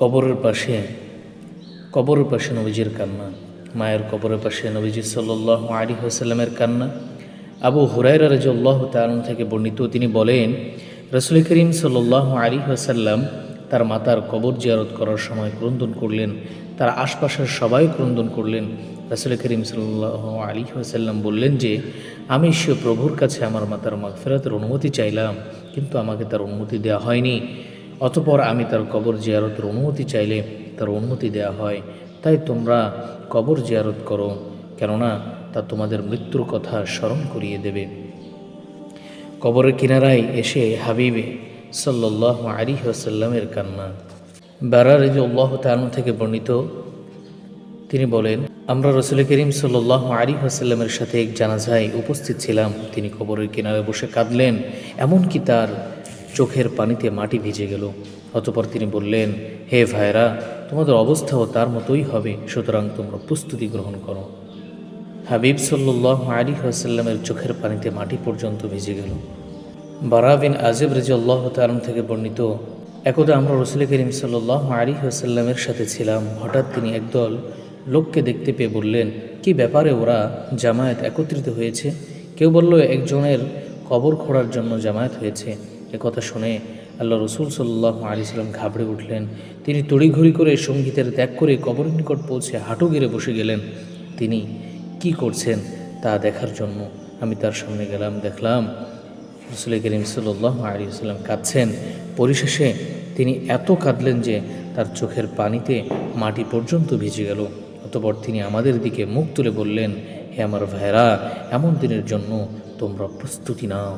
কবরের পাশে নবীজির কান্না, মায়ের কবরের পাশে নবীজি সাল্লাল্লাহু আলাইহি ওয়াসাল্লামের কান্না। আবু হুরায়রা রাদিয়াল্লাহু তাআলা থেকে বর্ণিত, তিনি বলেন, রাসূল করিম সাল্লাল্লাহু আলাইহি ওয়াসাল্লাম তার মাতার কবর জিয়ারত করার সময় ক্রন্দন করলেন। তার আশপাশের সবাই ক্রন্দন করলেন। রাসূল করিম সাল্লাল্লাহু আলাইহি ওয়াসাল্লাম বললেন যে, আমি সে প্রভুর কাছে আমার মাতার মাগফিরাতের অনুমতি চাইলাম, কিন্তু আমাকে তার অনুমতি দেওয়া হয়নি। অতঃপর আমি তার কবর জিয়ারতের অনুমতি চাইলে তার অনুমতি দেওয়া হয়। তাই তোমরা কবর জিয়ারত করো, কেননা তা তোমাদের মৃত্যুর কথা স্মরণ করিয়ে দেবে। কবরের কিনারায় এসে হাবিবে সাল্লাল্লাহু আলাইহি ওয়াসাল্লামের কান্না। বারা রাদিয়াল্লাহু তাআলা থেকে বর্ণিত, তিনি বলেন, আমরা রাসূল করিম সাল্লাল্লাহু আলাইহি ওয়াসাল্লামের সাথে এক জানাজায় উপস্থিত ছিলাম। তিনি কবরের কিনারে বসে কাঁদলেন, এমনকি তার চোখের পানিতে মাটি ভিজে গেল। অতঃপর তিনি বললেন, হে ভাইরা, তোমাদের অবস্থাও তার মতোই হবে, সুতরাং তোমরা প্রস্তুতি গ্রহণ করো। হাবিব সাল্লাল্লাহু আলাইহি ওয়াসাল্লামের চোখের পানিতে মাটি পর্যন্ত ভিজে গেল। বারা বিন আযিব রাদিয়াল্লাহু তাআলা থেকে বর্ণিত, একদা আমরা রাসূল করিম সাল্লাল্লাহু আলাইহি ওয়াসাল্লামের সাথে ছিলাম। হঠাৎ তিনি একদল লোককে দেখতে পেয়ে বললেন, কি ব্যাপারে ওরা জামায়াত একত্রিত হয়েছে? কেউ বলল, একজনের কবর খোঁড়ার জন্য জামায়াত হয়েছে। একথা শুনে আল্লাহ রসুল সাল্লাল্লাহু আলাইহি ওয়াসাল্লাম ঘাবড়ে উঠলেন। তিনি তড়িঘড়ি করে সঙ্গীতের ত্যাগ করে কবরের নিকট পৌঁছে হাঁটু গেড়ে বসে গেলেন। তিনি কি করছেন তা দেখার জন্য আমি তার সামনে গেলাম। দেখলাম রাসূল করিম সাল্লাল্লাহু আলাইহি ওয়াসাল্লাম কাঁদছেন। পরিশেষে তিনি এত কাঁদলেন যে তার চোখের পানিতে মাটি পর্যন্ত ভিজে গেল। অতঃপর তিনি আমাদের দিকে মুখ তুলে বললেন, হে আমার ভাইরা, এমন দিনের জন্য তোমরা প্রস্তুতি নাও।